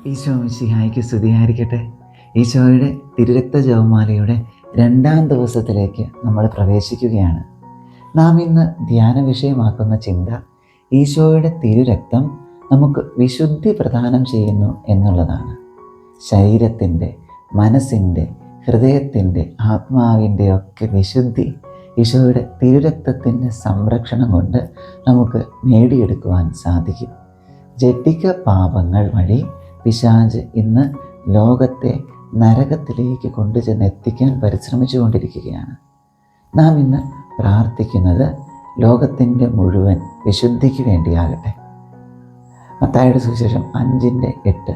ഈശോ മിശിഹായ്ക്ക് സ്തുതിയായിരിക്കട്ടെ. ഈശോയുടെ തിരുരക്ത ജപമാലയുടെ 2ാം ദിവസത്തിലേക്ക് നമ്മൾ പ്രവേശിക്കുകയാണ്. നാം ഇന്ന് ധ്യാന വിഷയമാക്കുന്ന ചിന്ത ഈശോയുടെ തിരുരക്തം നമുക്ക് വിശുദ്ധി പ്രദാനം ചെയ്യുന്നു എന്നുള്ളതാണ്. ശരീരത്തിൻ്റെ, മനസ്സിൻ്റെ, ഹൃദയത്തിൻ്റെ, ആത്മാവിൻ്റെ ഒക്കെ വിശുദ്ധി ഈശോയുടെ തിരുരക്തത്തിൻ്റെ സംരക്ഷണം കൊണ്ട് നമുക്ക് നേടിയെടുക്കുവാൻ സാധിക്കും. ജഡിക പാപങ്ങൾ വഴി പിശാച് ഇന്ന് ലോകത്തെ നരകത്തിലേക്ക് കൊണ്ടുചെന്നെത്തിക്കാൻ പരിശ്രമിച്ചു കൊണ്ടിരിക്കുകയാണ്. നാം ഇന്ന് പ്രാർത്ഥിക്കുന്നത് ലോകത്തിൻ്റെ മുഴുവൻ വിശുദ്ധിക്ക് വേണ്ടിയാകട്ടെ. മത്തായിയുടെ സുവിശേഷം 5:8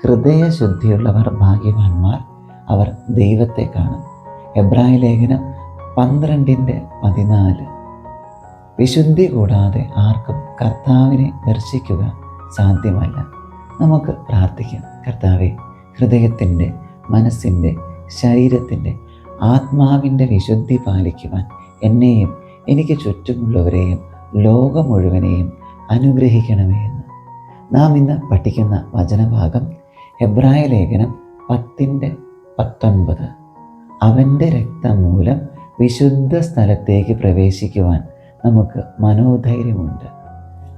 ഹൃദയശുദ്ധിയുള്ളവർ ഭാഗ്യവാന്മാർ, അവർ ദൈവത്തെ കാണും. എബ്രായ ലേഖനം 12:14 വിശുദ്ധി കൂടാതെ ആർക്കും കർത്താവിനെ ദർശിക്കുക സാധ്യമല്ല. നമുക്ക് പ്രാർത്ഥിക്കാം. കർത്താവെ, ഹൃദയത്തിൻ്റെ, മനസ്സിൻ്റെ, ശരീരത്തിൻ്റെ, ആത്മാവിൻ്റെ വിശുദ്ധി പാലിക്കുവാൻ എന്നെയും എനിക്ക് ചുറ്റുമുള്ളവരെയും ലോകം മുഴുവനെയും അനുഗ്രഹിക്കണമേ എന്ന്. നാം ഇന്ന് പഠിക്കുന്ന വചനഭാഗം എബ്രായ ലേഖനം 10:19 അവൻ്റെ രക്തം മൂലം വിശുദ്ധ സ്ഥലത്തേക്ക് പ്രവേശിക്കുവാൻ നമുക്ക് മനോധൈര്യമുണ്ട്.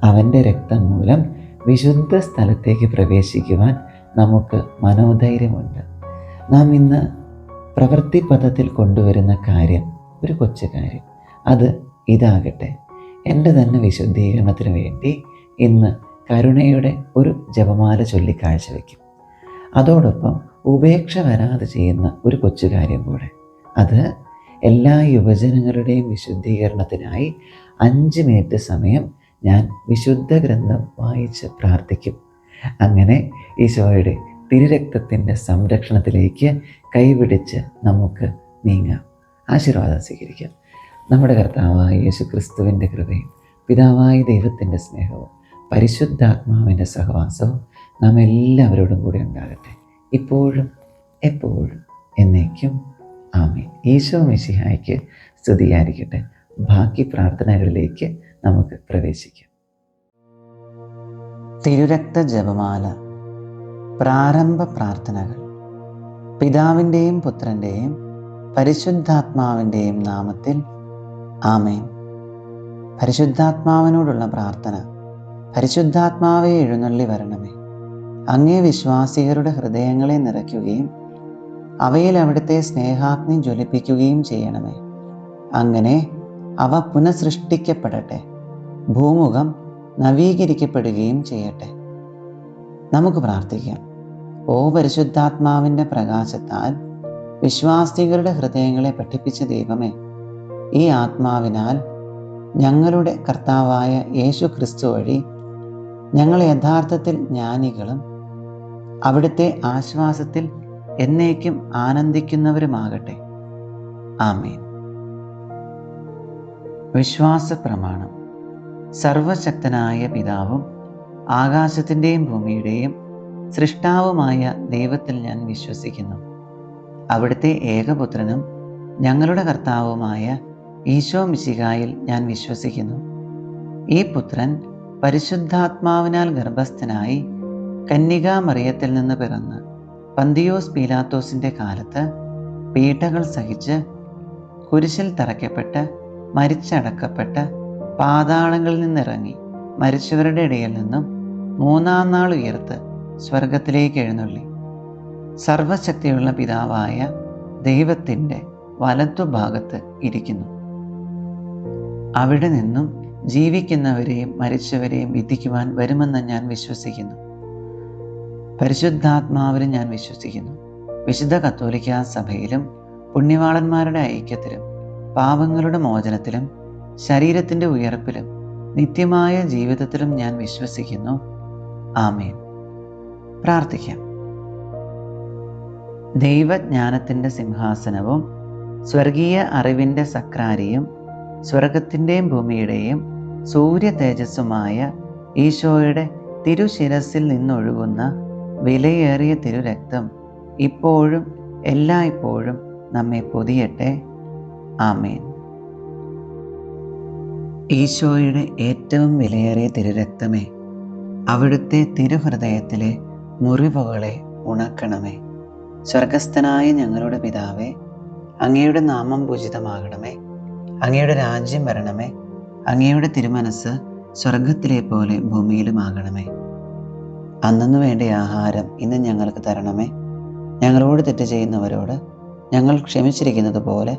അവൻ്റെ രക്തം മൂലം വിശുദ്ധ സ്ഥലത്തേക്ക് പ്രവേശിക്കുവാൻ നമുക്ക് മനോധൈര്യമുണ്ട്. നാം ഇന്ന് പ്രവൃത്തി പദത്തിൽ കൊണ്ടുവരുന്ന കാര്യം, ഒരു കൊച്ചു കാര്യം, അത് ഇതാകട്ടെ. എൻ്റെ തന്നെ വിശുദ്ധീകരണത്തിന് വേണ്ടി ഇന്ന് കരുണയുടെ ഒരു ജപമാല ചൊല്ലി കാഴ്ചവെക്കും. അതോടൊപ്പം ഉപേക്ഷ വരാതെ ചെയ്യുന്ന ഒരു കൊച്ചു കാര്യം കൂടെ, അത് എല്ലാ യുവജനങ്ങളുടെയും വിശുദ്ധീകരണത്തിനായി 5 മിനിറ്റ് സമയം ഞാൻ വിശുദ്ധ ഗ്രന്ഥം വായിച്ച് പ്രാർത്ഥിക്കും. അങ്ങനെ ഈശോയുടെ തിരുരക്തത്തിൻ്റെ സംരക്ഷണത്തിലേക്ക് കൈപിടിച്ച് നമുക്ക് നീങ്ങാം. ആശീർവാദം സ്വീകരിക്കാം. നമ്മുടെ കർത്താവായ യേശു ക്രിസ്തുവിൻ്റെ കൃപയും പിതാവായ ദൈവത്തിൻ്റെ സ്നേഹവും പരിശുദ്ധാത്മാവിൻ്റെ സഹവാസവും നാം എല്ലാവരോടും കൂടി ഉണ്ടാകട്ടെ, ഇപ്പോഴും എപ്പോഴും എന്നേക്കും. ആമേൻ. ഈശോ മിശിഹായ്ക്ക് സ്തുതിയായിരിക്കട്ടെ. ബാക്കി പ്രാർത്ഥനകളിലേക്ക് നമുക്ക് പ്രവേശിക്കാം. തിരുരക്ത ജപമാല പ്രാരംഭ പ്രാർത്ഥനകൾ. പിതാവിൻ്റെയും പുത്രൻ്റെയും പരിശുദ്ധാത്മാവിൻ്റെയും നാമത്തിൽ ആമേൻ. പരിശുദ്ധാത്മാവിനോടുള്ള പ്രാർത്ഥന. പരിശുദ്ധാത്മാവേ, എഴുന്നള്ളി വരണമേ. അങ്ങേ വിശ്വാസികളുടെ ഹൃദയങ്ങളെ നിറയ്ക്കുകയും അവയിൽ അവിടുത്തെ സ്നേഹാഗ്നി ജ്വലിപ്പിക്കുകയും ചെയ്യണമേ. അങ്ങനെ അവ പുനഃസൃഷ്ടിക്കപ്പെടട്ടെ, ഭൂമുഖം നവീകരിക്കപ്പെടുകയും ചെയ്യട്ടെ. നമുക്ക് പ്രാർത്ഥിക്കാം. ഓ പരിശുദ്ധാത്മാവിൻ്റെ പ്രകാശത്താൽ വിശ്വാസികളുടെ ഹൃദയങ്ങളെ പഠിപ്പിച്ച ദൈവമേ, ഈ ആത്മാവിനാൽ ഞങ്ങളുടെ കർത്താവായ യേശു ക്രിസ്തു വഴി ഞങ്ങൾ യഥാർത്ഥത്തിൽ ജ്ഞാനികളും അവിടുത്തെ ആശ്വാസത്തിൽ എന്നേക്കും ആനന്ദിക്കുന്നവരുമാകട്ടെ. ആമേൻ. വിശ്വാസ പ്രമാണം. സർവശക്തനായ പിതാവും ആകാശത്തിൻ്റെയും ഭൂമിയുടെയും സൃഷ്ടാവുമായ ദൈവത്തിൽ ഞാൻ വിശ്വസിക്കുന്നു. അവിടുത്തെ ഏകപുത്രനും ഞങ്ങളുടെ കർത്താവുമായ ഈശോ മിശിഹായിൽ ഞാൻ വിശ്വസിക്കുന്നു. ഈ പുത്രൻ പരിശുദ്ധാത്മാവിനാൽ ഗർഭസ്ഥനായി കന്യകാമറിയത്തിൽ നിന്ന് പിറന്ന് പന്തിയോസ് പീലാത്തോസിൻ്റെ കാലത്ത് പീഡകൾ സഹിച്ച് കുരിശിൽ തറയ്ക്കപ്പെട്ട് മരിച്ചടക്കപ്പെട്ട് പാതാളങ്ങളിൽ നിന്നിറങ്ങി മരിച്ചവരുടെ ഇടയിൽ നിന്നും 3-ാം നാൾ ഉയർത്ത് സ്വർഗത്തിലേക്ക് എഴുന്നള്ളി സർവശക്തിയുള്ള പിതാവായ ദൈവത്തിൻ്റെ വലത്തുഭാഗത്ത് ഇരിക്കുന്നു. അവിടെ നിന്നും ജീവിക്കുന്നവരെയും മരിച്ചവരെയും വിധിക്കുവാൻ വരുമെന്ന് ഞാൻ വിശ്വസിക്കുന്നു. പരിശുദ്ധാത്മാവിലും ഞാൻ വിശ്വസിക്കുന്നു. വിശുദ്ധ കത്തോലിക്കാ സഭയിലും പുണ്യവാളന്മാരുടെ ഐക്യത്തിലും പാപങ്ങളുടെ മോചനത്തിലും ശരീരത്തിൻ്റെ ഉയർപ്പിലും നിത്യമായ ജീവിതത്തിലും ഞാൻ വിശ്വസിക്കുന്നു. ആമേൻ. പ്രാർത്ഥിക്കാം. ദൈവജ്ഞാനത്തിൻ്റെ സിംഹാസനവും സ്വർഗീയ അറിവിൻ്റെ സക്രാരിയും സ്വർഗത്തിൻ്റെയും ഭൂമിയുടെയും സൂര്യ തേജസ്സുമായ ഈശോയുടെ തിരുശിരസിൽ നിന്നൊഴുകുന്ന വിലയേറിയ തിരുരക്തം ഇപ്പോഴും എല്ലായ്പ്പോഴും നമ്മെ പൊതിയട്ടെ. ആമേൻ. ഈശോയുടെ ഏറ്റവും വിലയേറിയ തിരുരക്തമേ, അവിടുത്തെ തിരുഹൃദയത്തിലെ മുറിവുകളെ ഉണക്കണമേ. സ്വർഗസ്ഥനായ ഞങ്ങളുടെ പിതാവേ, അങ്ങയുടെ നാമം പൂജിതമാകണമേ. അങ്ങയുടെ രാജ്യം വരണമേ. അങ്ങയുടെ തിരുമനസ് സ്വർഗത്തിലെ പോലെ ഭൂമിയിലുമാകണമേ. അന്നന്നു വേണ്ട ആഹാരം ഇന്ന് ഞങ്ങൾക്ക് തരണമേ. ഞങ്ങളോട് തെറ്റ് ചെയ്യുന്നവരോട് ഞങ്ങൾ ക്ഷമിച്ചിരിക്കുന്നത് പോലെ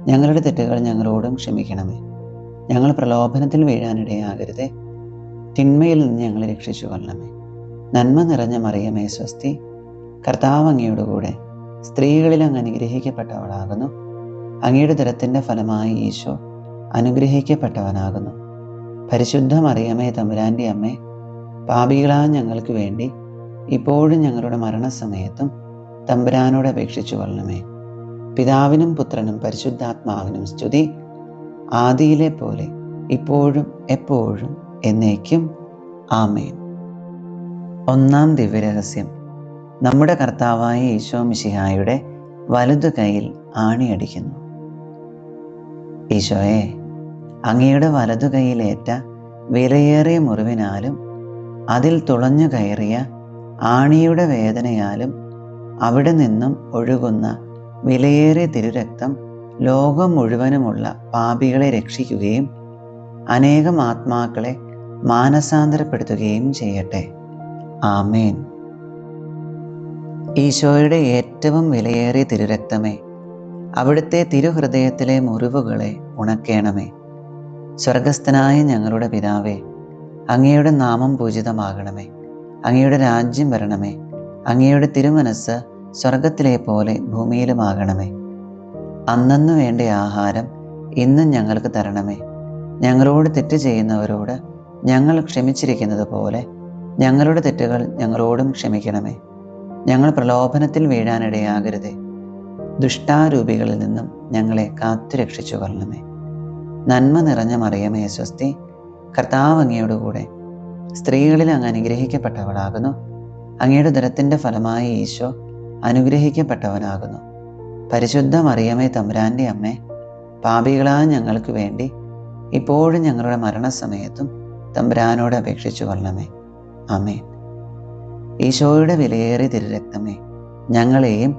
ഞങ്ങളുടെ തെറ്റുകൾ ഞങ്ങളോടും ക്ഷമിക്കണമേ. ഞങ്ങൾ പ്രലോഭനത്തിൽ വീഴാനിടയാകരുതേ. തിന്മയിൽ നിന്ന് ഞങ്ങളെ രക്ഷിച്ചു കൊള്ളണമേ. നന്മ നിറഞ്ഞ മറിയമേ സ്വസ്തി, കർത്താവ് അങ്ങയോടുകൂടെ സ്ത്രീകളിൽ അങ്ങ് അനുഗ്രഹിക്കപ്പെട്ടവളാകുന്നു. അങ്ങയുടെ ദരത്തിൻ്റെ ഫലമായി ഈശോ അനുഗ്രഹിക്കപ്പെട്ടവനാകുന്നു. പരിശുദ്ധ മറിയമേ തമ്പുരാൻ്റെ അമ്മേ, പാപികളായ ഞങ്ങൾക്ക് വേണ്ടി ഇപ്പോഴും ഞങ്ങളുടെ മരണസമയത്തും തമ്പുരാനോട് അപേക്ഷിച്ചു കൊള്ളണമേ. പിതാവിനും പുത്രനും പരിശുദ്ധാത്മാവിനും സ്തുതി, ആദിയിലെ പോലെ ഇപ്പോഴും എപ്പോഴും എന്നേക്കും ആമേൻ. ഒന്നാം ദിവ്യരഹസ്യം. നമ്മുടെ കർത്താവായ ഈശോ മിശിഹായുടെ വലതു കൈയിൽ ആണിയടിക്കുന്നു. ഈശോയെ, അങ്ങയുടെ വലതു കൈയിലേറ്റ വിലയേറിയ മുറിവിനാലും അതിൽ തുളഞ്ഞു കയറിയ ആണിയുടെ വേദനയാലും അവിടെ നിന്നും ഒഴുകുന്ന വിലയേറിയ തിരുരക്തം ലോകം മുഴുവനുമുള്ള പാപികളെ രക്ഷിക്കുകയും അനേകം ആത്മാക്കളെ മാനസാന്തരപ്പെടുത്തുകയും ചെയ്യട്ടെ. ആമേൻ. ഈശോയുടെ ഏറ്റവും വിലയേറിയ തിരുരക്തമേ, അവിടുത്തെ തിരുഹൃദയത്തിലെ മുറിവുകളെ ഉണക്കേണമേ. സ്വർഗസ്ഥനായ ഞങ്ങളുടെ പിതാവേ, അങ്ങയുടെ നാമം പൂജിതമാകണമേ. അങ്ങയുടെ രാജ്യം വരണമേ. അങ്ങയുടെ തിരുമനസ് സ്വർഗത്തിലെ പോലെ ഭൂമിയിലുമാകണമേ. അന്നന്നു വേണ്ട ആഹാരം ഇന്നും ഞങ്ങൾക്ക് തരണമേ. ഞങ്ങളോട് തെറ്റ് ചെയ്യുന്നവരോട് ഞങ്ങൾ ക്ഷമിച്ചിരിക്കുന്നത് പോലെ ഞങ്ങളുടെ തെറ്റുകൾ ഞങ്ങളോടും ക്ഷമിക്കണമേ. ഞങ്ങൾ പ്രലോഭനത്തിൽ വീഴാനിടയാകരുതേ. ദുഷ്ടാരൂപികളിൽ നിന്നും ഞങ്ങളെ കാത്തുരക്ഷിച്ചു കൊള്ളണമേ. നന്മ നിറഞ്ഞ മറിയമേ സ്വസ്തി, കർത്താവ് അങ്ങയോടുകൂടെ സ്ത്രീകളിൽ അങ്ങ് അനുഗ്രഹിക്കപ്പെട്ടവളാകുന്നു. അങ്ങയുടെ ഉദരത്തിൻ്റെ ഫലമായി ഈശോ അനുഗ്രഹിക്കപ്പെട്ടവനാകുന്നു. പരിശുദ്ധ മറിയമേ തമ്പുരാൻ്റെ അമ്മേ, പാപികളായ ഞങ്ങൾക്ക് വേണ്ടി ഇപ്പോഴും ഞങ്ങളുടെ മരണസമയത്തും തമ്പുരാനോട് അപേക്ഷിച്ചു കൊള്ളണമേ. ആമേൻ. ഈശോയുടെ വിലയേറിയ തിരുരക്തമേ, ഞങ്ങളെയും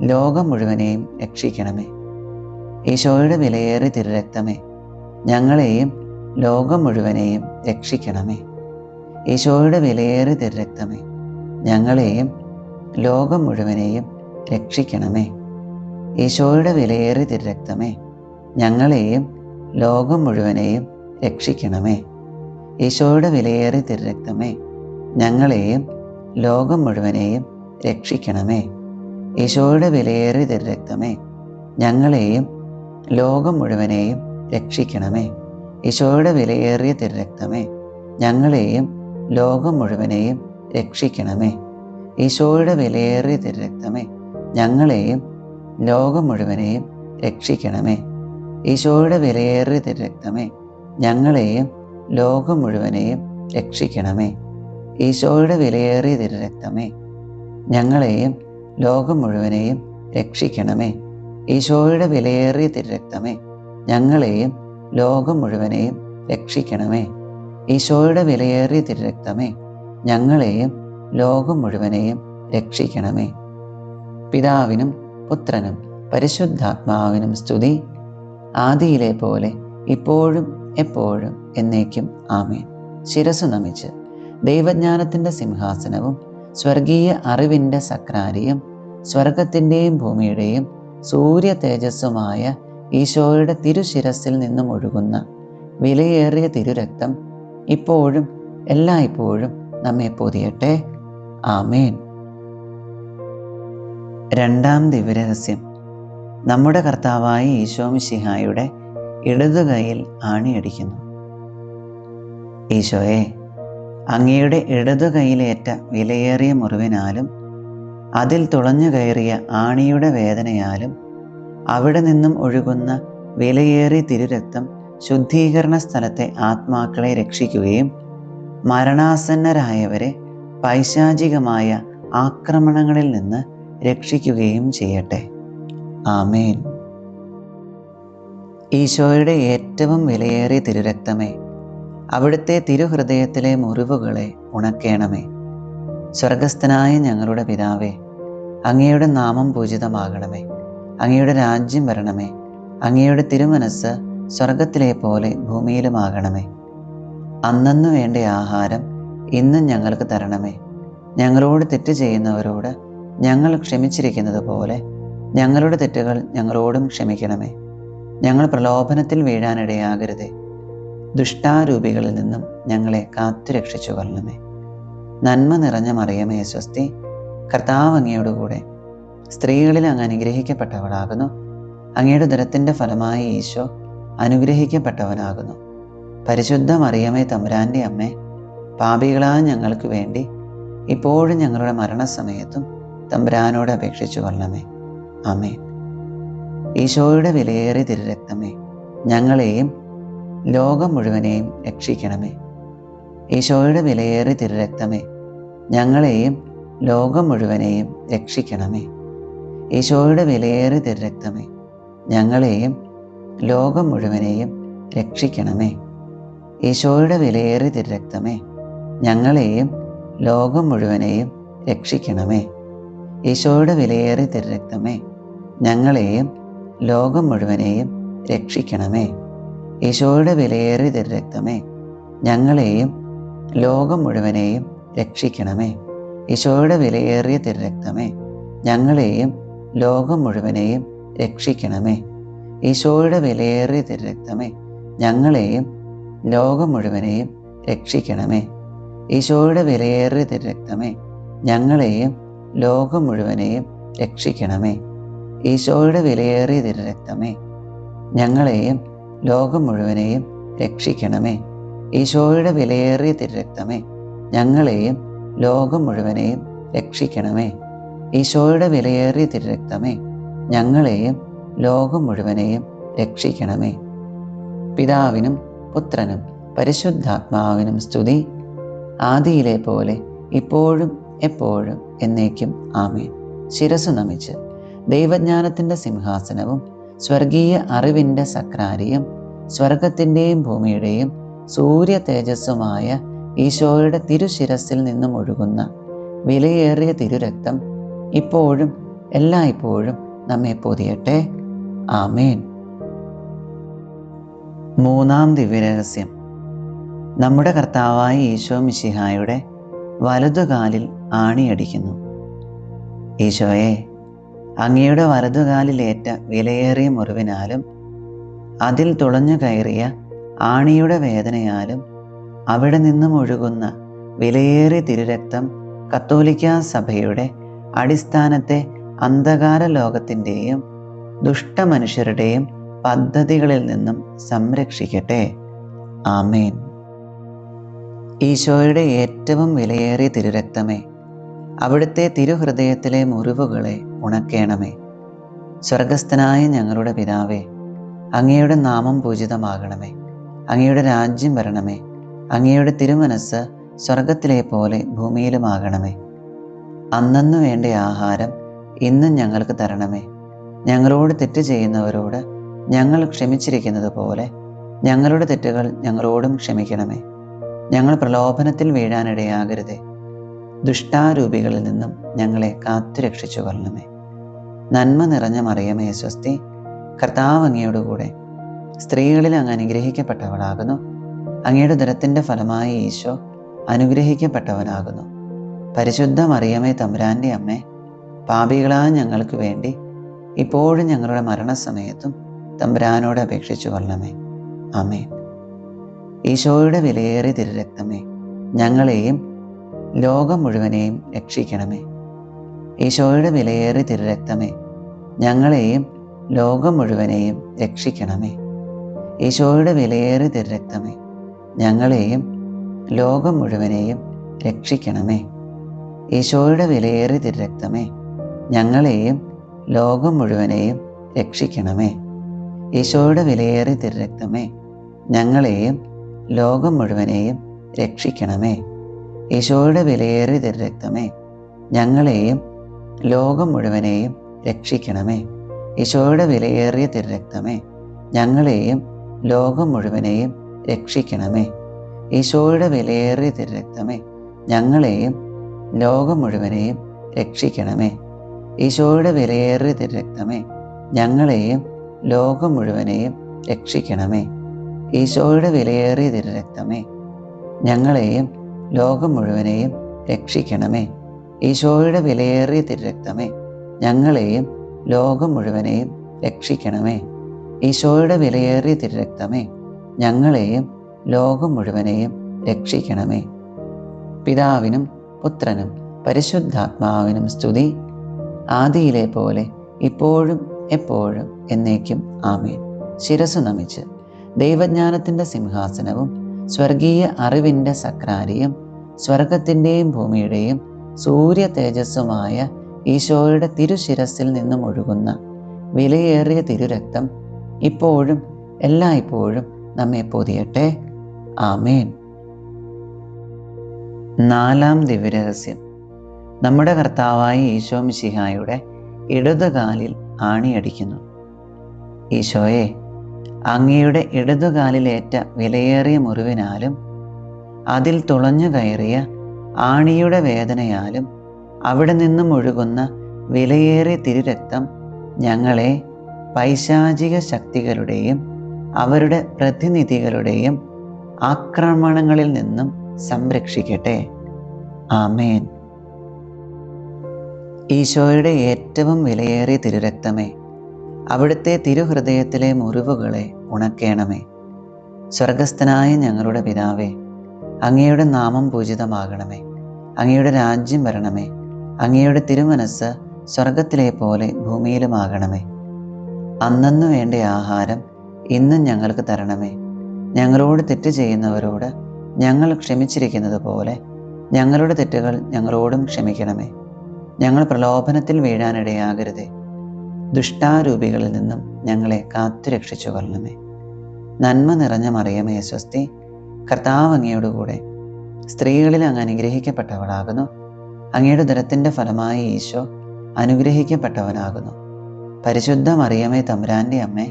ലോകം മുഴുവനെയും രക്ഷിക്കണമേ. ഈശോയുടെ വിലയേറിയ തിരുരക്തമേ, ഞങ്ങളെയും ലോകം മുഴുവനെയും രക്ഷിക്കണമേ. ഈശോയുടെ വിലയേറിയ തിരുരക്തമേ, ഞങ്ങളെയും ലോകം മുഴുവനെയും രക്ഷിക്കണമേ. ഈശോയുടെ വിലയേറിയ തിരുരക്തമേ, ഞങ്ങളെയും ലോകം മുഴുവനെയും രക്ഷിക്കണമേ. ഈശോയുടെ വിലയേറിയ തിരുരക്തമേ, ഞങ്ങളെയും ലോകം മുഴുവനെയും രക്ഷിക്കണമേ. ഈശോയുടെ വിലയേറിയ തിരുരക്തമേ, ഞങ്ങളെയും ലോകം മുഴുവനെയും രക്ഷിക്കണമേ. ഈശോയുടെ വിലയേറിയ തിരുരക്തമേ, ഞങ്ങളെയും ലോകം മുഴുവനെയും രക്ഷിക്കണമേ. ഈശോയുടെ വിലയേറിയ തിരുരക്തമേ, ഞങ്ങളെയും ലോകം മുഴുവനെയും രക്ഷിക്കണമേ. ഈശോയുടെ വിലയേറിയ തിരുരക്തമേ, ഞങ്ങളെയും ലോകം മുഴുവനെയും രക്ഷിക്കണമേ. ഈശോയുടെ വിലയേറിയ തിരുരക്തമേ, ഞങ്ങളെയും ലോകം മുഴുവനെയും രക്ഷിക്കണമേ. ഈശോയുടെ വിലയേറിയ തിരുരക്തമേ, ഞങ്ങളെയും ലോകം മുഴുവനെയും രക്ഷിക്കണമേ. ഈശോയുടെ വിലയേറിയ തിരുരക്തമേ, ഞങ്ങളെയും ലോകം മുഴുവനെയും രക്ഷിക്കണമേ. പിതാവിനും പുത്രനും പരിശുദ്ധാത്മാവിനും സ്തുതി, ആദിയിലെ പോലെ ഇപ്പോഴും എപ്പോഴും എന്നേക്കും ആമേൻ. ശിരസ്സു നമിച്ച് ദൈവജ്ഞാനത്തിൻ്റെ സിംഹാസനവും സ്വർഗീയ അറിവിൻ്റെ സക്രാരിയും സ്വർഗത്തിൻ്റെയും ഭൂമിയുടെയും സൂര്യ തേജസ്സുമായ ഈശോയുടെ തിരുശിരസിൽ നിന്നും ഒഴുകുന്ന വിലയേറിയ തിരുരക്തം ഇപ്പോഴും എല്ലായ്പ്പോഴും നമ്മെ പൊതിയട്ടെ. ആമേൻ. രണ്ടാം ദിവ്യരഹസ്യം. നമ്മുടെ കർത്താവായ ഈശോ മിശിഹായുടെ ഇടതുകൈയിൽ ആണിയടിക്കുന്നു. ഈശോയെ, അങ്ങയുടെ ഇടതുകൈയിലേറ്റ വിലയേറിയ മുറിവിനാലും അതിൽ തുളഞ്ഞു കയറിയ ആണിയുടെ വേദനയാലും അവിടെ നിന്നും ഒഴുകുന്ന വിലയേറിയ തിരുരക്തം ശുദ്ധീകരണ സ്ഥലത്തെ ആത്മാക്കളെ രക്ഷിക്കുകയും മരണാസന്നരായവരെ പൈശാചികമായ ആക്രമണങ്ങളിൽ നിന്ന് രക്ഷിക്കുകയും ചെയ്യട്ടെ. ആമേൻ. ഈശോയുടെ ഏറ്റവും വിലയേറിയ തിരുരക്തമേ, അവിടുത്തെ തിരുഹൃദയത്തിലെ മുറിവുകളെ ഉണക്കേണമേ. സ്വർഗസ്ഥനായ ഞങ്ങളുടെ പിതാവേ, അങ്ങയുടെ നാമം പൂജിതമാകണമേ. അങ്ങയുടെ രാജ്യം വരണമേ. അങ്ങയുടെ തിരുമനസ്സ് സ്വർഗത്തിലെ പോലെ ഭൂമിയിലുമാകണമേ. അന്നന്നു വേണ്ട ആഹാരം ഇന്നും ഞങ്ങൾക്ക് തരണമേ. ഞങ്ങളോട് തെറ്റ് ചെയ്യുന്നവരോട് ഞങ്ങൾ ക്ഷമിച്ചിരിക്കുന്നത് പോലെ ഞങ്ങളുടെ തെറ്റുകൾ ഞങ്ങളോടും ക്ഷമിക്കണമേ. ഞങ്ങൾ പ്രലോഭനത്തിൽ വീഴാനിടയാകരുതേ. ദുഷ്ടാരൂപികളിൽ നിന്നും ഞങ്ങളെ കാത്തുരക്ഷിച്ചു കൊള്ളണമേ. നന്മ നിറഞ്ഞ മറിയമേ സ്വസ്തി, കർത്താവ് അങ്ങയോടുകൂടെ സ്ത്രീകളിൽ അങ്ങ് അനുഗ്രഹിക്കപ്പെട്ടവളാകുന്നു. അങ്ങയുടെ ഉദരത്തിൻ്റെ ഫലമായി ഈശോ അനുഗ്രഹിക്കപ്പെട്ടവനാകുന്നു. പരിശുദ്ധ മറിയമേ തമ്പുരാൻ്റെ അമ്മേ, പാപികളായ ഞങ്ങൾക്ക് വേണ്ടി ഇപ്പോഴും ഞങ്ങളുടെ മരണസമയത്തും തമ്പുരാനോട് അപേക്ഷിച്ചു കൊള്ളണമേ. ആമേൻ. ഈശോയുടെ വിലയേറിയ തിരുരക്തമേ, ഞങ്ങളെയും ലോകം മുഴുവനെയും രക്ഷിക്കണമേ. ഈശോയുടെ വിലയേറിയ തിരുരക്തമേ, ഞങ്ങളെയും ലോകം മുഴുവനെയും രക്ഷിക്കണമേ. ഈശോയുടെ വിലയേറിയ തിരുരക്തമേ, ഞങ്ങളെയും ലോകം മുഴുവനെയും രക്ഷിക്കണമേ. ഈശോയുടെ വിലയേറിയ തിരുരക്തമേ, ഞങ്ങളെയും ലോകം മുഴുവനെയും രക്ഷിക്കണമേ. ഈശോയുടെ വിലയേറിയ തിരുരക്തമേ, ഞങ്ങളെയും ലോകം മുഴുവനെയും രക്ഷിക്കണമേ. ഈശോയുടെ വിലയേറിയ തിരുരക്തമേ, ഞങ്ങളെയും ലോകം മുഴുവനെയും രക്ഷിക്കണമേ. ഈശോയുടെ വിലയേറിയ തിരുരക്തമേ, ഞങ്ങളെയും ലോകം മുഴുവനെയും രക്ഷിക്കണമേ. ഈശോയുടെ വിലയേറിയ തിരുരക്തമേ, ഞങ്ങളെയും ലോകം മുഴുവനെയും രക്ഷിക്കണമേ. ഈശോയുടെ വിലയേറിയ തിരുരക്തമേ, ഞങ്ങളെയും ലോകം മുഴുവനെയും രക്ഷിക്കണമേ. ഈശോയുടെ വിലയേറിയ തിരുരക്തമേ, ഞങ്ങളെയും ലോകം മുഴുവനെയും രക്ഷിക്കണമേ. ഈശോയുടെ വിലയേറിയ തിരുരക്തമേ, ഞങ്ങളെയും ലോകം മുഴുവനെയും രക്ഷിക്കണമേ. ഈശോയുടെ വിലയേറിയ തിരുരക്തമേ, ഞങ്ങളെയും ലോകം മുഴുവനെയും രക്ഷിക്കണമേ. പിതാവിനും പുത്രനും പരിശുദ്ധാത്മാവിനും സ്തുതി, ആദിയിലെ പോലെ ഇപ്പോഴും എപ്പോഴും എന്നേക്കും ആമേൻ. ശിരസ്സു നമിച്ച് ദൈവജ്ഞാനത്തിൻ്റെ സിംഹാസനവും സ്വർഗീയ അറിവിൻ്റെ സക്രാരിയും സ്വർഗത്തിൻ്റെയും ഭൂമിയുടെയും സൂര്യ തേജസ്സുമായ ഈശോയുടെ തിരുശിരസിൽ നിന്നും ഒഴുകുന്ന വിലയേറിയ തിരുരക്തം ഇപ്പോഴും എല്ലായ്പ്പോഴും നമ്മെ പൊതിയട്ടെ. ആമേൻ. മൂന്നാം ദിവ്യരഹസ്യം. നമ്മുടെ കർത്താവായ ഈശോ മിശിഹായുടെ വലതുകാലിൽ ആണിയടിക്കുന്നു. ഈശോയെ, അങ്ങയുടെ വലതുകാലിലേറ്റ വിലയേറിയ മുറിവിനാലും അതിൽ തുളഞ്ഞു കയറിയ ആണിയുടെ വേദനയാലും അവിടെ നിന്നും ഒഴുകുന്ന വിലയേറിയ തിരുരക്തം കത്തോലിക്കാ സഭയുടെ അടിസ്ഥാനത്തെ അന്ധകാര ലോകത്തിൻ്റെയും ദുഷ്ടമനുഷ്യരുടെയും പദ്ധതികളിൽ നിന്നും സംരക്ഷിക്കട്ടെ. ആമേൻ. ഈശോയുടെ ഏറ്റവും വിലയേറിയ തിരുരക്തമേ, അവിടുത്തെ തിരുഹൃദയത്തിലെ മുറിവുകളെ ഉണക്കേണമേ. സ്വർഗസ്ഥനായ ഞങ്ങളുടെ പിതാവേ, അങ്ങയുടെ നാമം പൂജിതമാകണമേ. അങ്ങയുടെ രാജ്യം വരണമേ. അങ്ങയുടെ തിരുമനസ്സ് സ്വർഗത്തിലെ പോലെ ഭൂമിയിലുമാകണമേ. അന്നന്നു വേണ്ട ആഹാരം ഇന്നും ഞങ്ങൾക്ക് തരണമേ. ഞങ്ങളോട് തെറ്റ് ചെയ്യുന്നവരോട് ഞങ്ങൾ ക്ഷമിച്ചിരിക്കുന്നത് പോലെ ഞങ്ങളുടെ തെറ്റുകൾ ഞങ്ങളോടും ക്ഷമിക്കണമേ. ഞങ്ങൾ പ്രലോഭനത്തിൽ വീഴാനിടയാകരുതേ. ദുഷ്ടാരൂപികളിൽ നിന്നും ഞങ്ങളെ കാത്തുരക്ഷിച്ചു കൊള്ളണമേ. നന്മ നിറഞ്ഞ മറിയമേ സ്വസ്തി, കർത്താവ് അങ്ങയോടുകൂടെ സ്ത്രീകളിൽ അങ്ങ് അനുഗ്രഹിക്കപ്പെട്ടവളാകുന്നു. അങ്ങയുടെ ഉദരത്തിൻ്റെ ഫലമായി ഈശോ അനുഗ്രഹിക്കപ്പെട്ടവനാകുന്നു. പരിശുദ്ധ മറിയമേ തമ്പുരാൻ്റെ അമ്മേ, പാപികളായ ഞങ്ങൾക്ക് വേണ്ടി ഇപ്പോഴും ഞങ്ങളുടെ മരണസമയത്തും തമ്പുരാനോട് അപേക്ഷിച്ചു കൊള്ളണമേ. ആമേൻ. ഈശോയുടെ വിലയേറിയ തിരുരക്തമേ, ഞങ്ങളെയും ലോകം മുഴുവനെയും രക്ഷിക്കണമേ. ഈശോയുടെ വിലയേറിയ തിരുരക്തമേ, ഞങ്ങളെയും ലോകം മുഴുവനെയും രക്ഷിക്കണമേ. ഈശോയുടെ വിലയേറിയ തിരുരക്തമേ, ഞങ്ങളെയും ലോകം മുഴുവനെയും രക്ഷിക്കണമേ. ഈശോയുടെ വിലയേറിയ തിരുരക്തമേ, ഞങ്ങളെയും ലോകം മുഴുവനെയും രക്ഷിക്കണമേ. ഈശോയുടെ വിലയേറിയ തിരുരക്തമേ, ഞങ്ങളെയും ലോകം മുഴുവനെയും രക്ഷിക്കണമേ. ഈശോയുടെ വിലയേറിയ തിരുരക്തമേ, ഞങ്ങളെയും ലോകം മുഴുവനെയും രക്ഷിക്കണമേ. ഈശോയുടെ വിലയേറിയ തിരുരക്തമേ, ഞങ്ങളെയും ലോകം മുഴുവനെയും രക്ഷിക്കണമേ. ഈശോയുടെ വിലയേറിയ തിരുരക്തമേ, ഞങ്ങളെയും ലോകം മുഴുവനെയും രക്ഷിക്കണമേ. ഈശോയുടെ വിലയേറിയ തിരുരക്തമേ, ഞങ്ങളെയും ലോകം മുഴുവനെയും രക്ഷിക്കണമേ. ഈശോയുടെ വിലയേറിയ തിരുരക്തമേ, ഞങ്ങളെയും ലോകം മുഴുവനെയും രക്ഷിക്കണമേ. ഈശോയുടെ വിലയേറിയ തിരുരക്തമേ, ഞങ്ങളെയും ലോകം മുഴുവനെയും രക്ഷിക്കണമേ. ഈശോയുടെ വിലയേറിയ തിരുരക്തമേ, ഞങ്ങളെയും ലോകം മുഴുവനെയും രക്ഷിക്കണമേ. പിതാവിനും പുത്രനും പരിശുദ്ധാത്മാവിനും സ്തുതി, ആദിയിലെ പോലെ ഇപ്പോഴും എപ്പോഴും എന്നേക്കും ആമേൻ. ശിരസ്സു നമിച്ച് ദൈവജ്ഞാനത്തിൻ്റെ സിംഹാസനവും സ്വർഗീയ അറിവിൻ്റെ സക്രാരിയും സ്വർഗത്തിൻ്റെയും ഭൂമിയുടെയും സൂര്യ തേജസ്സുമായ ഈശോയുടെ തിരുശിരസിൽ നിന്നും ഒഴുകുന്ന വിലയേറിയ തിരുരക്തം ഇപ്പോഴും എല്ലായ്പ്പോഴും നമ്മെ പൊതിയട്ടെ. ആമേൻ. നാലാം ദിവ്യരഹസ്യം. നമ്മുടെ കർത്താവായ ഈശോ മിശിഹായുടെ ഇടതുകാലിൽ ആണിയടിക്കുന്നു. ഈശോയെ, അങ്ങയുടെ ഇടതുകാലിലേറ്റ വിലയേറിയ മുറിവിനാലും അതിൽ തുളഞ്ഞു കയറിയ ആണിയുടെ വേദനയാലും അവിടെ നിന്നും ഒഴുകുന്ന വിലയേറിയ തിരുരക്തം ഞങ്ങളെ പൈശാചിക ശക്തികളുടെയും അവരുടെ പ്രതിനിധികളുടെയും ആക്രമണങ്ങളിൽ നിന്നും സംരക്ഷിക്കട്ടെ. ആമേൻ. ഈശോയുടെ ഏറ്റവും വിലയേറിയ തിരുരക്തമേ, അവിടുത്തെ തിരുഹൃദയത്തിലെ മുറിവുകളെ ഉണക്കേണമേ. സ്വർഗസ്ഥനായ ഞങ്ങളുടെ പിതാവേ, അങ്ങയുടെ നാമം പൂജിതമാകണമേ. അങ്ങയുടെ രാജ്യം വരണമേ. അങ്ങയുടെ തിരുമനസ്സ് സ്വർഗത്തിലെ പോലെ ഭൂമിയിലുമാകണമേ. അന്നന്നു വേണ്ട ആഹാരം ഇന്നും ഞങ്ങൾക്ക് തരണമേ. ഞങ്ങളോട് തെറ്റ് ചെയ്യുന്നവരോട് ഞങ്ങൾ ക്ഷമിച്ചിരിക്കുന്നത് പോലെ ഞങ്ങളുടെ തെറ്റുകൾ ഞങ്ങളോടും ക്ഷമിക്കണമേ. ഞങ്ങൾ പ്രലോഭനത്തിൽ വീഴാനിടയാകരുതേ. ദുഷ്ടാരൂപികളിൽ നിന്നും ഞങ്ങളെ കാത്തുരക്ഷിച്ചു കൊള്ളണമേ. നന്മ നിറഞ്ഞ മറിയമേ സ്വസ്തി, കർത്താവ് അങ്ങയോടുകൂടെ സ്ത്രീകളിൽ അങ്ങ് അനുഗ്രഹിക്കപ്പെട്ടവളാകുന്നു. അങ്ങയുടെ ഉദരത്തിൻ്റെ ഫലമായി ഈശോ അനുഗ്രഹിക്കപ്പെട്ടവനാകുന്നു. പരിശുദ്ധ മറിയമേ തമ്പുരാൻ്റെ അമ്മേ,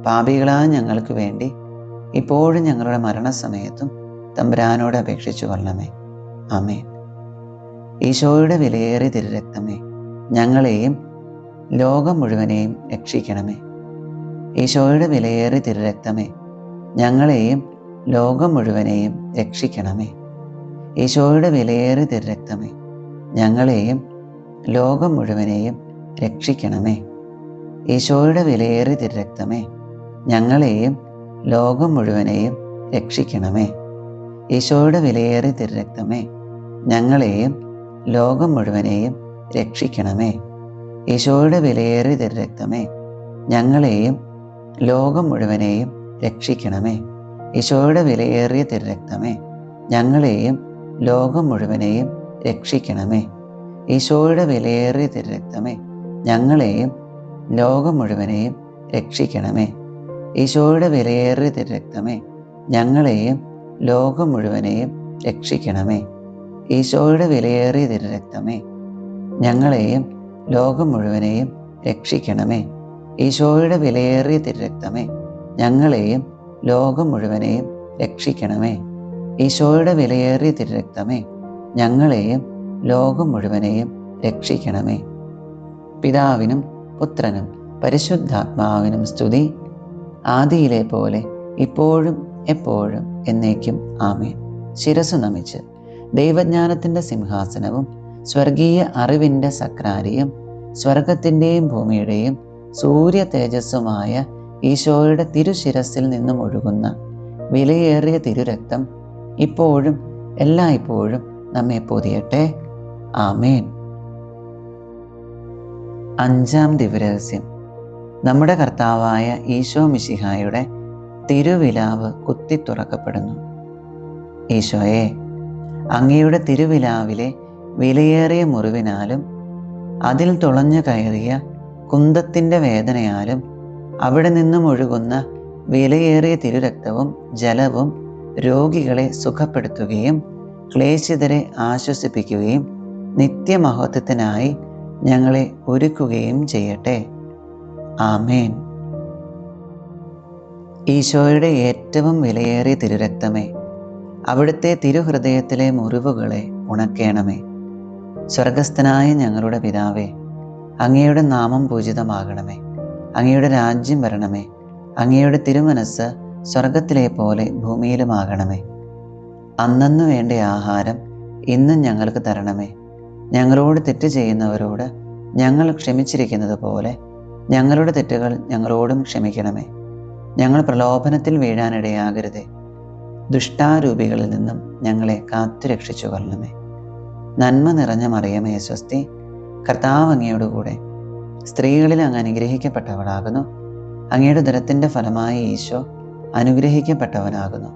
പാപികളായ ഞങ്ങൾക്ക് വേണ്ടി ഇപ്പോഴും ഞങ്ങളുടെ മരണസമയത്തും തമ്പുരാനോട് അപേക്ഷിച്ചു കൊള്ളണമേ. ആമേൻ. ഈശോയുടെ വിലയേറിയ തിരുരക്തമേ, ഞങ്ങളെയും ലോകം മുഴുവനെയും രക്ഷിക്കണമേ. ഈശോയുടെ വിലയേറിയ തിരുരക്തമേ, ഞങ്ങളെയും ലോകം മുഴുവനെയും രക്ഷിക്കണമേ. ഈശോയുടെ വിലയേറിയ തിരുരക്തമേ, ഞങ്ങളെയും ലോകം മുഴുവനെയും രക്ഷിക്കണമേ. ഈശോയുടെ വിലയേറിയ തിരുരക്തമേ, ഞങ്ങളെയും ലോകം മുഴുവനെയും രക്ഷിക്കണമേ. ഈശോയുടെ വിലയേറിയ തിരുരക്തമേ, ഞങ്ങളെയും ലോകം മുഴുവനെയും രക്ഷിക്കണമേ. ഈശോയുടെ വിലയേറിയ തിരുരക്തമേ, ഞങ്ങളെയും ലോകം മുഴുവനെയും രക്ഷിക്കണമേ. ഈശോയുടെ വിലയേറിയ തിരുരക്തമേ, ഞങ്ങളെയും ലോകം മുഴുവനെയും രക്ഷിക്കണമേ. ഈശോയുടെ വിലയേറിയ തിരുരക്തമേ, ഞങ്ങളെയും ലോകം മുഴുവനെയും രക്ഷിക്കണമേ. ഈശോയുടെ വിലയേറിയ തിരുരക്തമേ, ഞങ്ങളെയും ലോകം മുഴുവനെയും രക്ഷിക്കണമേ. ഈശോയുടെ വിലയേറിയ തിരുരക്തമേ, ഞങ്ങളെയും ലോകം മുഴുവനെയും രക്ഷിക്കണമേ. ഈശോയുടെ വിലയേറിയ തിരുരക്തമേ, ഞങ്ങളെയും ലോകം മുഴുവനെയും രക്ഷിക്കണമേ. ഈശോയുടെ വിലയേറിയ തിരുരക്തമേ, ഞങ്ങളെയും ലോകം മുഴുവനെയും രക്ഷിക്കണമേ. പിതാവിനും പുത്രനും പരിശുദ്ധാത്മാവിനും സ്തുതി, ആദിയിലെ പോലെ ഇപ്പോഴും എപ്പോഴും എന്നേക്കും ആമേൻ. ശിരസ്സു നമിച്ച് ദൈവജ്ഞാനത്തിൻ്റെ സിംഹാസനവും സ്വർഗീയ അറിവിൻ്റെ സക്രാരിയും സ്വർഗത്തിൻ്റെയും ഭൂമിയുടെയും സൂര്യ തേജസ്സുമായ ഈശോയുടെ തിരുശിരസിൽ നിന്നും ഒഴുകുന്ന വിലയേറിയ തിരുരക്തം ഇപ്പോഴും എല്ലായ്പ്പോഴും നമ്മെ പൊതിയട്ടെ. ആമേൻ. അഞ്ചാം ദിവ്യരഹസ്യം. നമ്മുടെ കർത്താവായ ഈശോ മിശിഹായുടെ തിരുവിലാവ് കുത്തി തുറക്കപ്പെടുന്നു. ഈശോയെ, അങ്ങയുടെ തിരുവിലാവിലെ വിലയേറിയ മുറിവിനാലും അതിൽ തുളഞ്ഞു കയറിയ കുന്തത്തിൻ്റെ വേദനയാലും അവിടെ നിന്നും ഒഴുകുന്ന വിലയേറിയ തിരുരക്തവും ജലവും രോഗികളെ സുഖപ്പെടുത്തുകയും ക്ലേശിതരെ ആശ്വസിപ്പിക്കുകയും നിത്യമഹത്വത്തിനായി ഞങ്ങളെ ഒരുക്കുകയും ചെയ്യട്ടെ. ആമേൻ. ഈശോയുടെ ഏറ്റവും വിലയേറിയ തിരുരക്തമേ, അവിടുത്തെ തിരുഹൃദയത്തിലെ മുറിവുകളെ ഉണക്കേണമേ. സ്വർഗസ്ഥനായ ഞങ്ങളുടെ പിതാവേ, അങ്ങയുടെ നാമം പൂജിതമാകണമേ. അങ്ങയുടെ രാജ്യം വരണമേ. അങ്ങയുടെ തിരുമനസ്സ് സ്വർഗത്തിലെ പോലെ ഭൂമിയിലുമാകണമേ. അന്നന്നു വേണ്ട ആഹാരം ഇന്നും ഞങ്ങൾക്ക് തരണമേ. ഞങ്ങളോട് തെറ്റ് ചെയ്യുന്നവരോട് ഞങ്ങൾ ക്ഷമിച്ചിരിക്കുന്നത് പോലെ ഞങ്ങളുടെ തെറ്റുകൾ ഞങ്ങളോടും ക്ഷമിക്കണമേ. ഞങ്ങൾ പ്രലോഭനത്തിൽ വീഴാനിടയാകരുതേ. ദുഷ്ടാരൂപികളിൽ നിന്നും ഞങ്ങളെ കാത്തുരക്ഷിച്ചു കൊള്ളണമേ. നന്മ നിറഞ്ഞ മറിയമേ സ്വസ്തി, കർത്താവ് അങ്ങയോടുകൂടെ സ്ത്രീകളിൽ അങ്ങ് അനുഗ്രഹിക്കപ്പെട്ടവളാകുന്നു. അങ്ങയുടെ ഉദരത്തിൻ്റെ ഫലമായി ഈശോ അനുഗ്രഹിക്കപ്പെട്ടവനാകുന്നു.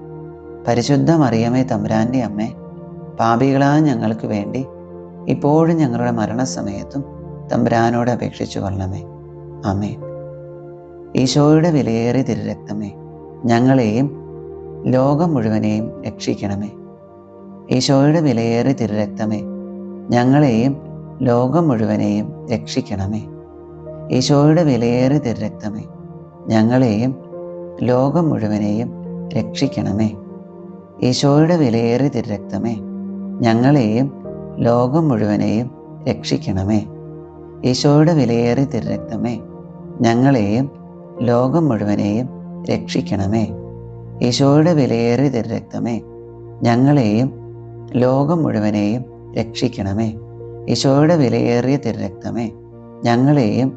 പരിശുദ്ധ മറിയമേ തമ്പുരാൻ്റെ അമ്മേ, പാപികളായ ഞങ്ങൾക്ക് വേണ്ടി ഇപ്പോഴും ഞങ്ങളുടെ മരണസമയത്തും തമ്പുരാനോട് അപേക്ഷിച്ചു കൊള്ളണമേ. ആമേൻ. ഈശോയുടെ വിലയേറിയ തിരുരക്തമേ, ഞങ്ങളെയും ലോകം മുഴുവനെയും രക്ഷിക്കണമേ. ഈശോയുടെ വിലയേറിയ തിരുരക്തമേ, ഞങ്ങളെയും ലോകം മുഴുവനെയും രക്ഷിക്കണമേ. ഈശോയുടെ വിലയേറിയ തിരുരക്തമേ, ഞങ്ങളെയും ലോകം മുഴുവനെയും രക്ഷിക്കണമേ. ഈശോയുടെ വിലയേറിയ തിരുരക്തമേ, ഞങ്ങളെയും ലോകം മുഴുവനെയും രക്ഷിക്കണമേ. ഈശോയുടെ വിലയേറിയ തിരുരക്തമേ, ഞങ്ങളെയും ലോകം മുഴുവനെയും രക്ഷിക്കണമേ. ഈശോയുടെ വിലയേറിയ തിരുരക്തമേ, ഞങ്ങളെയും ലോകം മുഴുവനെയും രക്ഷിക്കണമേ. ഈശോയുടെ വിലയേറിയ തിരുരക്തമേ, ഞങ്ങളെയും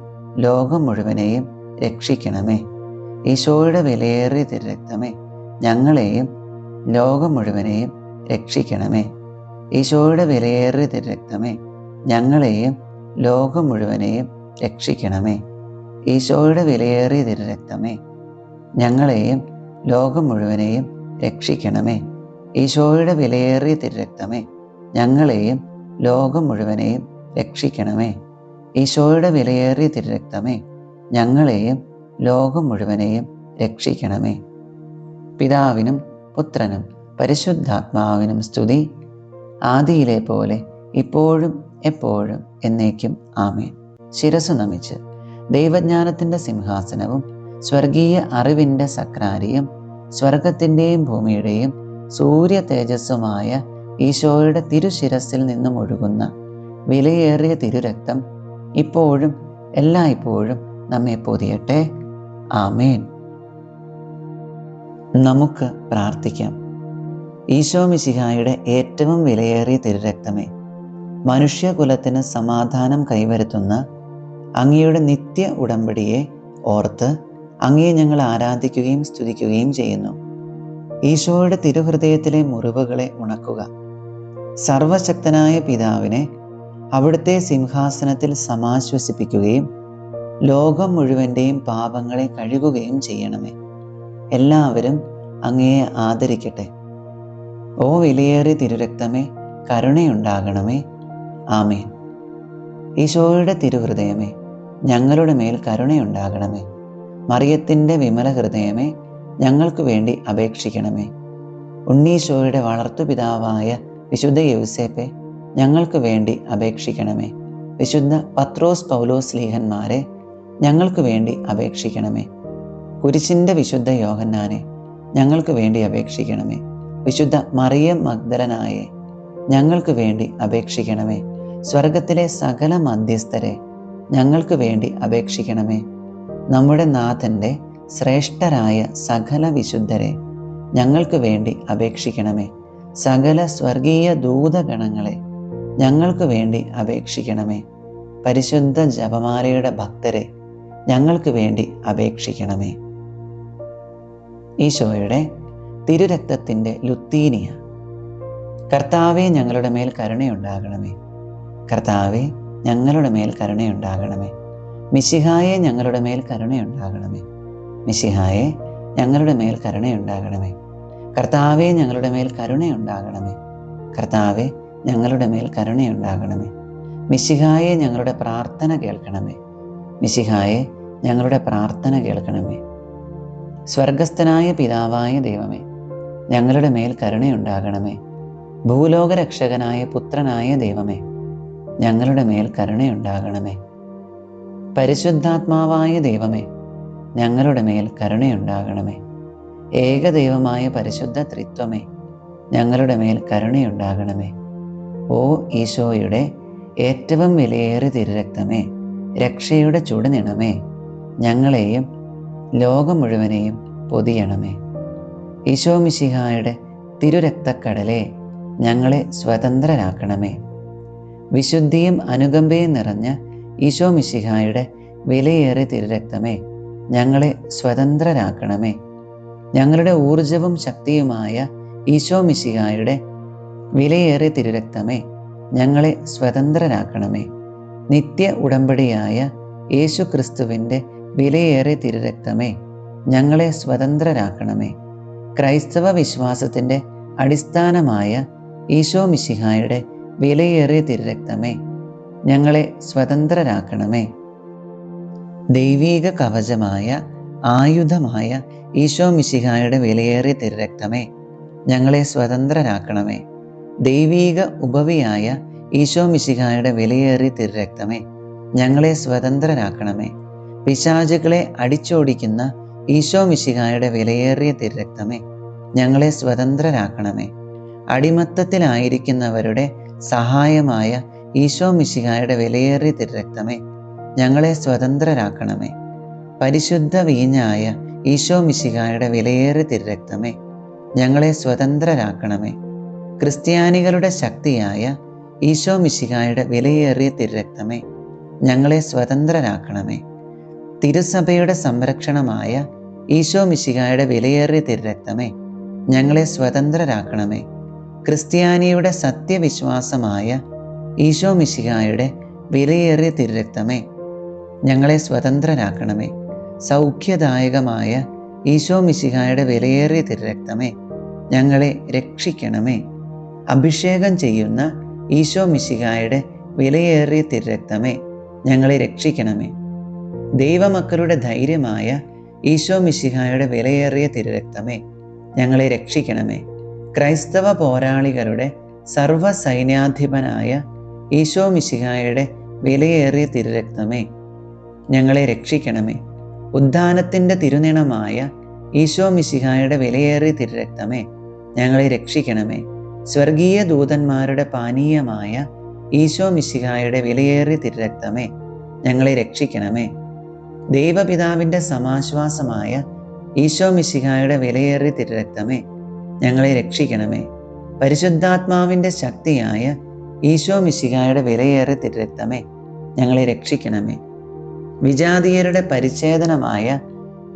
ലോകം മുഴുവനെയും രക്ഷിക്കണമേ. ഈശോയുടെ വിലയേറിയ തിരുരക്തമേ, ഞങ്ങളെയും ലോകം മുഴുവനെയും രക്ഷിക്കണമേ. ഈശോയുടെ വിലയേറിയ തിരുരക്തമേ, ഞങ്ങളെയും ലോകം മുഴുവനെയും രക്ഷിക്കണമേ. ഈശോയുടെ വിലയേറിയ തിരുരക്തമേ, ഞങ്ങളെയും ലോകം മുഴുവനെയും രക്ഷിക്കണമേ. ഈശോയുടെ വിലയേറിയ തിരുരക്തമേ, ഞങ്ങളെയും ലോകം മുഴുവനെയും രക്ഷിക്കണമേ. ഈശോയുടെ വിലയേറിയ തിരുരക്തമേ, ഞങ്ങളെയും ലോകം മുഴുവനെയും രക്ഷിക്കണമേ. പിതാവിനും പുത്രനും പരിശുദ്ധാത്മാവിനും സ്തുതി, ആദിയിലെ പോലെ ഇപ്പോഴും എപ്പോഴും എന്നേക്കും ആമേൻ. ശിരസ്സു നമിച്ച് ദൈവജ്ഞാനത്തിൻ്റെ സിംഹാസനവും സ്വർഗീയ അറിവിൻ്റെ സക്രാരിയും സ്വർഗത്തിൻ്റെയും ഭൂമിയുടെയും സൂര്യ തേജസ്സുമായ ഈശോയുടെ തിരുശിരസിൽ നിന്നും ഒഴുകുന്ന വിലയേറിയ തിരുരക്തം ഇപ്പോഴും എല്ലായ്പ്പോഴും നമ്മെ പൊതിയട്ടെ. ആമേൻ. നമുക്ക് പ്രാർത്ഥിക്കാം. ഈശോ മിശിഹായുടെ ഏറ്റവും വിലയേറിയ തിരുരക്തമേ, മനുഷ്യകുലത്തിന് സമാധാനം കൈവരുത്തുന്ന അങ്ങയുടെ നിത്യ ഉടമ്പടിയെ ഓർത്ത് അങ്ങയെ ഞങ്ങൾ ആരാധിക്കുകയും സ്തുതിക്കുകയും ചെയ്യുന്നു. ഈശോയുടെ തിരുഹൃദയത്തിലെ മുറിവുകളെ ഉണക്കുക. സർവശക്തനായ പിതാവിനെ അവിടുത്തെ സിംഹാസനത്തിൽ സമാശ്വസിപ്പിക്കുകയും ലോകം മുഴുവൻ്റെയും പാപങ്ങളെ കഴുകുകയും ചെയ്യണമേ. എല്ലാവരും അങ്ങയെ ആദരിക്കട്ടെ. ഓ വിലയേറിയ തിരുരക്തമേ, കരുണയുണ്ടാകണമേ. ആമേൻ. ഈശോയുടെ തിരുഹൃദയമേ, ഞങ്ങളുടെ മേൽ കരുണയുണ്ടാകണമേ. മറിയത്തിൻ്റെ വിമല ഹൃദയമേ, ഞങ്ങൾക്ക് വേണ്ടി അപേക്ഷിക്കണമേ. ഉണ്ണീശോയുടെ വളർത്തുപിതാവായ വിശുദ്ധ യൗസേപ്പെ, ഞങ്ങൾക്ക് വേണ്ടി അപേക്ഷിക്കണമേ. വിശുദ്ധ പത്രോസ് പൗലോസ് സ്ലീഹന്മാരെ, ഞങ്ങൾക്ക് വേണ്ടി അപേക്ഷിക്കണമേ. കുരിശിൻ്റെ വിശുദ്ധ യോഹന്നാനെ, ഞങ്ങൾക്ക് വേണ്ടി അപേക്ഷിക്കണമേ. വിശുദ്ധ മറിയം മഗ്ദലനായെ, ഞങ്ങൾക്ക് വേണ്ടി അപേക്ഷിക്കണമേ. സ്വർഗത്തിലെ സകല മധ്യസ്ഥരെ, ഞങ്ങൾക്ക് വേണ്ടി അപേക്ഷിക്കണമേ. നമ്മുടെ നാഥൻ്റെ ശ്രേഷ്ഠരായ സകല വിശുദ്ധരെ, ഞങ്ങൾക്ക് വേണ്ടി അപേക്ഷിക്കണമേ. സകല സ്വർഗീയ ദൂതഗണങ്ങളെ, ഞങ്ങൾക്ക് വേണ്ടി അപേക്ഷിക്കണമേ. പരിശുദ്ധ ജപമാലയുടെ ഭക്തരെ, ഞങ്ങൾക്ക് വേണ്ടി അപേക്ഷിക്കണമേ. ഈശോയുടെ തിരുരക്തത്തിൻ്റെ ലുത്തീനിയ. കർത്താവെ, ഞങ്ങളുടെ മേൽ കരുണയുണ്ടാകണമേ. കർത്താവെ, ഞങ്ങളുടെ മേൽ കരുണയുണ്ടാകണമേ. മിശിഹായെ, ഞങ്ങളുടെ മേൽ കരുണയുണ്ടാകണമേ. മിശിഹായെ, ഞങ്ങളുടെ മേൽ കരുണയുണ്ടാകണമേ. കർത്താവെ, ഞങ്ങളുടെ മേൽ കരുണയുണ്ടാകണമേ. കർത്താവെ, ഞങ്ങളുടെ മേൽ കരുണയുണ്ടാകണമേ. മിശിഹായെ, ഞങ്ങളുടെ പ്രാർത്ഥന കേൾക്കണമേ. മിശിഹായെ, ഞങ്ങളുടെ പ്രാർത്ഥന കേൾക്കണമേ. സ്വർഗസ്ഥനായ പിതാവായ ദൈവമേ, ഞങ്ങളുടെ മേൽ കരുണയുണ്ടാകണമേ. ഭൂലോകരക്ഷകനായ പുത്രനായ ദൈവമേ, ഞങ്ങളുടെ മേൽ കരുണയുണ്ടാകണമേ. പരിശുദ്ധാത്മാവായ ദൈവമേ, ഞങ്ങളുടെ മേൽ കരുണയുണ്ടാകണമേ. ഏകദൈവമായ പരിശുദ്ധ ത്രിത്വമേ, ഞങ്ങളുടെ മേൽ കരുണയുണ്ടാകണമേ. ഓ ഈശോയുടെ ഏറ്റവും വിലയേറിയ തിരുരക്തമേ, രക്ഷയുടെ ചുടുനിണമേ, ഞങ്ങളെയും ലോകം മുഴുവനെയും പൊതിയണമേ. ഈശോ മിശിഹായുടെ തിരുരക്തക്കടലെ, ഞങ്ങളെ സ്വതന്ത്രരാക്കണമേ. വിശുദ്ധിയും അനുകമ്പയും നിറഞ്ഞ ഈശോ മിശിഹായുടെ വിലയേറിയ തിരുരക്തമേ, ഞങ്ങളെ സ്വതന്ത്രരാക്കണമേ. ഞങ്ങളുടെ ഊർജവും ശക്തിയുമായ ഈശോ മിശിഹായുടെ വിലയേറിയ തിരുരക്തമേ, ഞങ്ങളെ സ്വതന്ത്രരാക്കണമേ. നിത്യ ഉടമ്പടിയായ യേശു ക്രിസ്തുവിൻ്റെ വിലയേറിയ തിരുരക്തമേ, ഞങ്ങളെ സ്വതന്ത്രരാക്കണമേ. ക്രൈസ്തവ വിശ്വാസത്തിൻ്റെ അടിസ്ഥാനമായ ഈശോ മിശിഹായുടെ വിലയേറിയ തിരുരക്തമേ, ഞങ്ങളെ സ്വതന്ത്രരാക്കണമേ. ദൈവീക കവചമായ ആയുധമായ ഈശോ മിശിഹായുടെ വിലയേറിയ തിരുരക്തമേ, ഞങ്ങളെ സ്വതന്ത്രരാക്കണമേ. ദൈവീക ഉപവിയായ ഈശോ മിശിഹായുടെ വിലയേറിയ തിരുരക്തമേ, ഞങ്ങളെ സ്വതന്ത്രരാക്കണമേ. പിശാചുകളെ അടിച്ചോടിക്കുന്ന ഈശോ മിശിഹായുടെ വിലയേറിയ തിരുരക്തമേ, ഞങ്ങളെ സ്വതന്ത്രരാക്കണമേ. അടിമത്തത്തിലായിരിക്കുന്നവരുടെ സഹായമായ ഈശോ മിശിഹായുടെ വിലയേറിയ തിരുരക്തമേ, ഞങ്ങളെ സ്വതന്ത്രരാക്കണമേ. പരിശുദ്ധ വീഞ്ഞായ ഈശോ മിശിഹായുടെ വിലയേറിയ തിരുരക്തമേ, ഞങ്ങളെ സ്വതന്ത്രരാക്കണമേ. ക്രിസ്ത്യാനികളുടെ ശക്തിയായ ഈശോ മിശിഹായുടെ വിലയേറിയ തിരുരക്തമേ, ഞങ്ങളെ സ്വതന്ത്രരാക്കണമേ. തിരുസഭയുടെ സംരക്ഷണമായ ഈശോ മിശിഹായുടെ വിലയേറിയ തിരുരക്തമേ, ഞങ്ങളെ സ്വതന്ത്രരാക്കണമേ. ക്രിസ്ത്യാനിയുടെ സത്യവിശ്വാസമായ ഈശോ മിശിഹായുടെ വിലയേറിയ തിരുരക്തമേ, ഞങ്ങളെ സ്വതന്ത്രരാക്കണമേ. സൗഖ്യദായകമായ ഈശോ മിശിഹായുടെ വിലയേറിയ തിരുരക്തമേ, ഞങ്ങളെ രക്ഷിക്കണമേ. അഭിഷേകം ചെയ്യുന്ന ഈശോ മിശിഹായുടെ വിലയേറിയ തിരുരക്തമേ, ഞങ്ങളെ രക്ഷിക്കണമേ. ദൈവമക്കളുടെ ധൈര്യമായ ഈശോ മിശിഹായുടെ വിലയേറിയ തിരുരക്തമേ, ഞങ്ങളെ രക്ഷിക്കണമേ. ക്രൈസ്തവ പോരാളികളുടെ സർവ്വസൈന്യാധിപനായ ഈശോ മിശിഹായുടെ വിലയേറിയ തിരുരക്തമേ, ഞങ്ങളെ രക്ഷിക്കണമേ. ഉദ്ധാനത്തിൻ്റെ തിരുനിണമായ ഈശോ മിശിഹായുടെ വിലയേറിയ തിരുരക്തമേ, ഞങ്ങളെ രക്ഷിക്കണമേ. സ്വർഗീയ ദൂതന്മാരുടെ പാനീയമായ ഈശോ മിശിഹായുടെ വിലയേറിയ തിരുരക്തമേ, ഞങ്ങളെ രക്ഷിക്കണമേ. ദൈവപിതാവിൻ്റെ സമാശ്വാസമായ ഈശോ മിശിഹായുടെ വിലയേറിയ തിരുരക്തമേ, ഞങ്ങളെ രക്ഷിക്കണമേ. പരിശുദ്ധാത്മാവിൻ്റെ ശക്തിയായ ഈശോ മിശിഹായുടെ വിലയേറിയ തിരുരക്തമേ, ഞങ്ങളെ രക്ഷിക്കണമേ. വിജാതീയരുടെ പരിച്ഛേദനമായ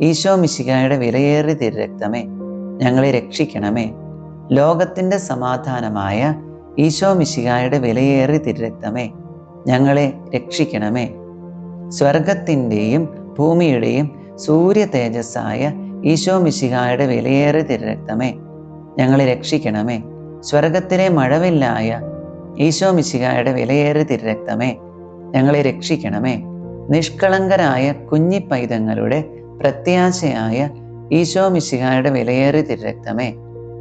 ഈശോ മിശിഹായുടെ വിലയേറിയ തിരുരക്തമേ, ഞങ്ങളെ രക്ഷിക്കണമേ. ലോകത്തിൻ്റെ സമാധാനമായ ഈശോ മിശിഹായുടെ വിലയേറിയ തിരുരക്തമേ, ഞങ്ങളെ രക്ഷിക്കണമേ. സ്വർഗത്തിൻ്റെയും ഭൂമിയുടെയും സൂര്യ തേജസ്സായ ഈശോ മിശിഹായുടെ വിലയേറിയ തിരുരക്തമേ, ഞങ്ങളെ രക്ഷിക്കണമേ. സ്വർഗത്തിലെ മഴവില്ലായ ഈശോ മിശിഹായുടെ വിലയേറിയ തിരുരക്തമേ, ഞങ്ങളെ രക്ഷിക്കണമേ. നിഷ്കളങ്കരായ കുഞ്ഞിപ്പൈതങ്ങളുടെ പ്രത്യാശയായ ഈശോ മിശിഹായുടെ വിലയേറിയ തിരുരക്തമേ,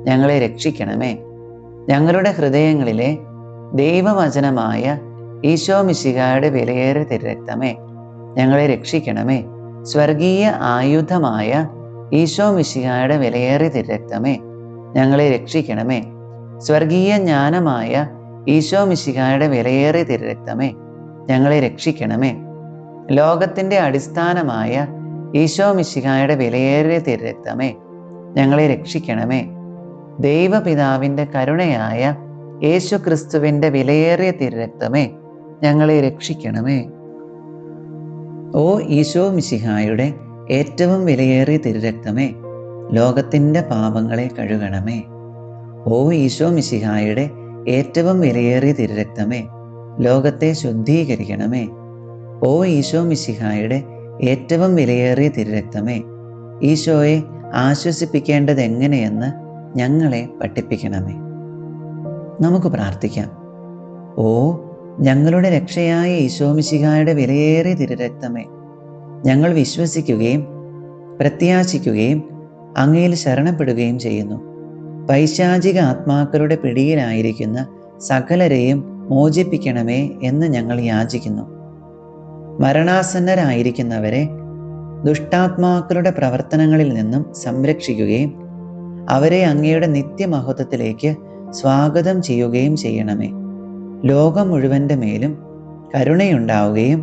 ഞങ്ങളെ രക്ഷിക്കണമേ. ഞങ്ങളുടെ ഹൃദയങ്ങളിലെ ദൈവവചനമായ ഈശോ മിശിഹായുടെ വിലയേറിയ തിരുരക്തമേ, ഞങ്ങളെ രക്ഷിക്കണമേ. സ്വർഗീയ ആയുധമായ ഈശോ മിശിഹായുടെ വിലയേറിയ തിരുരക്തമേ, ഞങ്ങളെ രക്ഷിക്കണമേ. സ്വർഗീയ ജ്ഞാനമായ ഈശോ മിശിഹായുടെ വിലയേറിയ തിരുരക്തമേ, ഞങ്ങളെ രക്ഷിക്കണമേ. ലോകത്തിൻ്റെ അടിസ്ഥാനമായ ഈശോ മിശിഹായുടെ വിലയേറിയ തിരുരക്തമേ, ഞങ്ങളെ രക്ഷിക്കണമേ. ദൈവപിതാവിൻ്റെ കരുണയായ യേശു ക്രിസ്തുവിൻ്റെ വിലയേറിയ തിരുരക്തമേ, ഞങ്ങളെ രക്ഷിക്കണമേ. ഓ ഈശോ മിശിഹായുടെ ഏറ്റവും വിലയേറിയ തിരുരക്തമേ, ലോകത്തിൻ്റെ പാപങ്ങളെ കഴുകണമേ. ഓ ഈശോ മിശിഹായുടെ ഏറ്റവും വിലയേറിയ തിരുരക്തമേ, ലോകത്തെ ശുദ്ധീകരിക്കണമേ. ഓ ഈശോ മിശിഹായുടെ ഏറ്റവും വിലയേറിയ തിരുരക്തമേ, ഈശോയെ ആശ്വസിപ്പിക്കേണ്ടത് എങ്ങനെയെന്ന് ഞങ്ങളെ പഠിപ്പിക്കണമേ. നമുക്ക് പ്രാർത്ഥിക്കാം. ഓ ഞങ്ങളുടെ രക്ഷയായ ഈശോ മിശിഹായുടെ വിലയേറിയ തിരുരക്തമേ, ഞങ്ങൾ വിശ്വസിക്കുകയും പ്രത്യാശിക്കുകയും അങ്ങയിൽ ശരണപ്പെടുകയും ചെയ്യുന്നു. പൈശാചിക ആത്മാക്കളുടെ പിടിയിലായിരിക്കുന്ന സകലരെയും മോചിപ്പിക്കണമേ എന്ന് ഞങ്ങൾ യാചിക്കുന്നു. മരണാസന്നരായിരിക്കുന്നവരെ ദുഷ്ടാത്മാക്കളുടെ പ്രവർത്തനങ്ങളിൽ നിന്നും സംരക്ഷിക്കുകയും അവരെ അങ്ങയുടെ നിത്യമഹത്വത്തിലേക്ക് സ്വാഗതം ചെയ്യുകയും ചെയ്യണമേ. ലോകം മുഴുവൻ്റെ മേലും കരുണയുണ്ടാവുകയും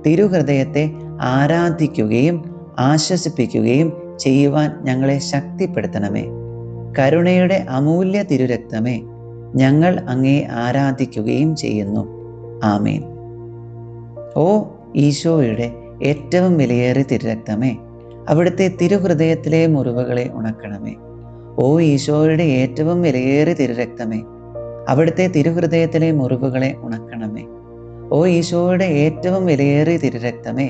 തിരുഹൃദയത്തെ ആരാധിക്കുകയും ആശ്വസിപ്പിക്കുകയും ചെയ്യുവാൻ ഞങ്ങളെ ശക്തിപ്പെടുത്തണമേ. കരുണയുടെ അമൂല്യ തിരുരക്തമേ, ഞങ്ങൾ അങ്ങയെ ആരാധിക്കുകയും ചെയ്യുന്നു. ആമേൻ. ഓ ഈശോയുടെ ഏറ്റവും വിലയേറിയ തിരുരക്തമേ, അവിടുത്തെ തിരുഹൃദയത്തിലെ മുറിവുകളെ ഉണക്കണമേ. ഓ ഈശോയുടെ ഏറ്റവും വിലയേറിയ തിരുരക്തമേ, അവിടുത്തെ തിരുഹൃദയത്തിലെ മുറിവുകളെ ഉണക്കണമേ. ഓ ഈശോയുടെ ഏറ്റവും വിലയേറിയ തിരുരക്തമേ,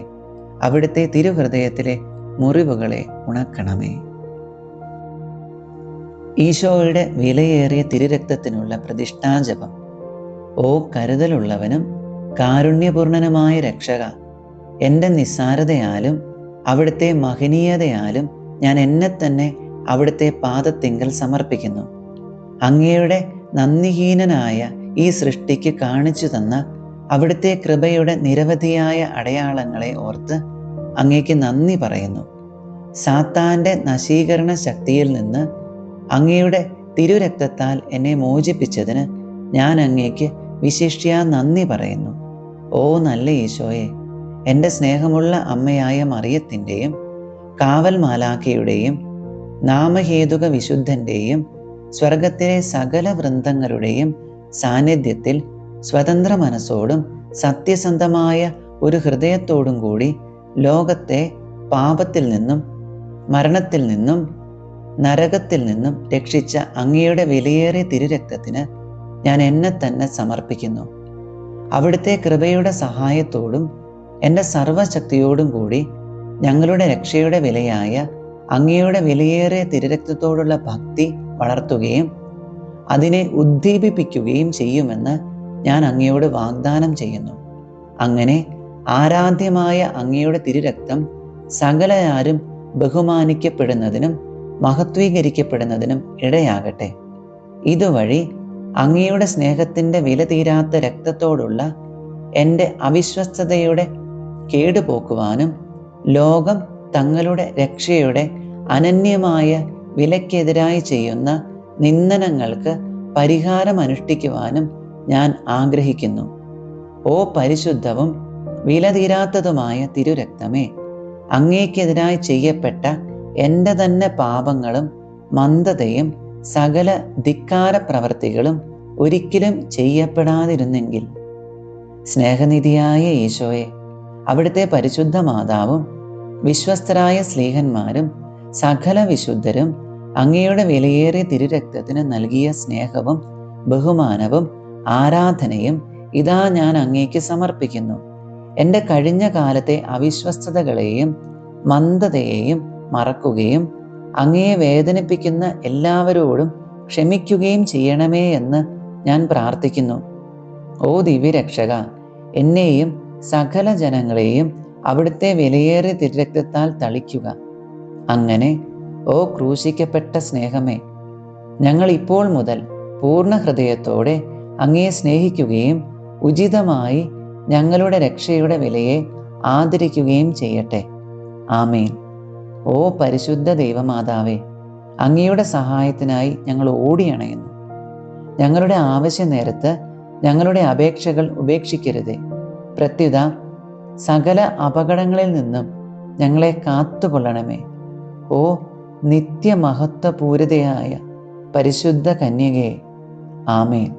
അവിടുത്തെ തിരുഹൃദയത്തിലെ മുറിവുകളെ ഉണക്കണമേ. ഈശോയുടെ വിലയേറിയ തിരുരക്തത്തിനുള്ള പ്രതിഷ്ഠാജപം. ഓ കരുതലുള്ളവനും കാരുണ്യപൂർണനുമായ രക്ഷക, എൻ്റെ നിസ്സാരതയാലും അവിടുത്തെ മഹനീയതയാലും ഞാൻ എന്നെ തന്നെ അവിടുത്തെ പാദത്തിങ്കൽ സമർപ്പിക്കുന്നു. അങ്ങയുടെ നന്ദിഹീനനായ ഈ സൃഷ്ടിക്ക് കാണിച്ചു തന്ന അവിടുത്തെ കൃപയുടെ നിരവധിയായ അടയാളങ്ങളെ ഓർത്ത് അങ്ങേക്ക് നന്ദി പറയുന്നു. സാത്താൻ്റെ നശീകരണ ശക്തിയിൽ നിന്ന് അങ്ങയുടെ തിരുരക്തത്താൽ എന്നെ മോചിപ്പിച്ചതിന് ഞാൻ അങ്ങേക്ക് വിശിഷ്യ നന്ദി പറയുന്നു. ഓ നല്ല ഈശോയെ, എൻ്റെ സ്നേഹമുള്ള അമ്മയായ മറിയത്തിൻ്റെയും കാവൽ മാലാഖയുടെയും നാമഹേതുക വിശുദ്ധൻ്റെയും സ്വർഗത്തിലെ സകല വൃന്ദങ്ങളുടെയും സാന്നിധ്യത്തിൽ സ്വതന്ത്ര മനസ്സോടും സത്യസന്ധമായ ഒരു ഹൃദയത്തോടും കൂടി ലോകത്തെ പാപത്തിൽ നിന്നും മരണത്തിൽ നിന്നും നരകത്തിൽ നിന്നും രക്ഷിച്ച അങ്ങയുടെ വിലയേറിയ തിരുരക്തത്തിന് ഞാൻ എന്നെ തന്നെ സമർപ്പിക്കുന്നു. അവിടുത്തെ കൃപയുടെ സഹായത്തോടും എൻ്റെ സർവശക്തിയോടും കൂടി ഞങ്ങളുടെ രക്ഷയുടെ വിലയായ അങ്ങയുടെ വിലയേറിയ തിരുരക്തത്തോടുള്ള ഭക്തി വളർത്തുകയും അതിനെ ഉദ്ദീപിപ്പിക്കുകയും ചെയ്യുമെന്ന് ഞാൻ അങ്ങയോട് വാഗ്ദാനം ചെയ്യുന്നു. അങ്ങനെ ആരാധ്യമായ അങ്ങയുടെ തിരുരക്തം സകലയാരും ബഹുമാനിക്കപ്പെടുന്നതിനും മഹത്വീകരിക്കപ്പെടുന്നതിനും ഇടയാകട്ടെ. ഇതുവഴി അങ്ങയുടെ സ്നേഹത്തിൻ്റെ വില തീരാത്ത രക്തത്തോടുള്ള എൻ്റെ അവിശ്വസ്തതയുടെ കേടുപോക്കുവാനും ലോകം തങ്ങളുടെ രക്ഷയുടെ അനന്യമായ വിലക്കെതിരായി ചെയ്യുന്ന നിന്ദനങ്ങൾക്ക് പരിഹാരം അനുഷ്ഠിക്കുവാനും ഞാൻ ആഗ്രഹിക്കുന്നു. ഓ പരിശുദ്ധവും വിലതീരാത്തതുമായ തിരുരക്തമേ, അങ്ങേക്കെതിരായി ചെയ്യപ്പെട്ട എൻ്റെ തന്നെ പാപങ്ങളും മന്ദതയും സകല ധിക്കാര പ്രവർത്തികളും ഒരിക്കലും ചെയ്യപ്പെടാതിരുന്നെങ്കിൽ, സ്നേഹനിധിയായ ഈശോയെ, അവിടുത്തെ പരിശുദ്ധ മാതാവും വിശ്വസ്തരായ സ്ലീഹന്മാരും സകല വിശുദ്ധരും അങ്ങയുടെ വിലയേറിയ തിരുരക്തത്തിന് നൽകിയ സ്നേഹവും ബഹുമാനവും ആരാധനയും ഇതാ ഞാൻ അങ്ങേക്ക് സമർപ്പിക്കുന്നു. എൻ്റെ കഴിഞ്ഞ കാലത്തെ അവിശ്വസ്തതകളെയും മന്ദതയെയും മറക്കുകയും അങ്ങയെ വേദനിപ്പിക്കുന്ന എല്ലാവരോടും ക്ഷമിക്കുകയും ചെയ്യണമേ എന്ന് ഞാൻ പ്രാർത്ഥിക്കുന്നു. ഓ ദിവ്യരക്ഷക, എന്നെയും സകല ജനങ്ങളെയും അവിടുത്തെ വിലയേറിയ തിരുരക്തത്താൽ തളിക്കുക. അങ്ങനെ ഓ ക്രൂശിക്കപ്പെട്ട സ്നേഹമേ, ഞങ്ങൾ ഇപ്പോൾ മുതൽ പൂർണ്ണ ഹൃദയത്തോടെ അങ്ങയെ സ്നേഹിക്കുകയും ഉചിതമായി ഞങ്ങളുടെ രക്ഷയുടെ വിലയെ ആദരിക്കുകയും ചെയ്യട്ടെ. ആമേൻ. ഓ പരിശുദ്ധ ദൈവമാതാവേ, അങ്ങയുടെ സഹായത്തിനായി ഞങ്ങൾ ഓടിയണയുന്നു. ഞങ്ങളുടെ ആവശ്യ നേരത്ത് ഞങ്ങളുടെ അപേക്ഷകൾ ഉപേക്ഷിക്കരുതേ. പ്രത്യുത സകല അപകടങ്ങളിൽ നിന്നും ഞങ്ങളെ കാത്തുകൊള്ളണമേ. ഓ നിത്യമഹത്വപൂരിതയായ പരിശുദ്ധ കന്യകേ, ആമേൻ.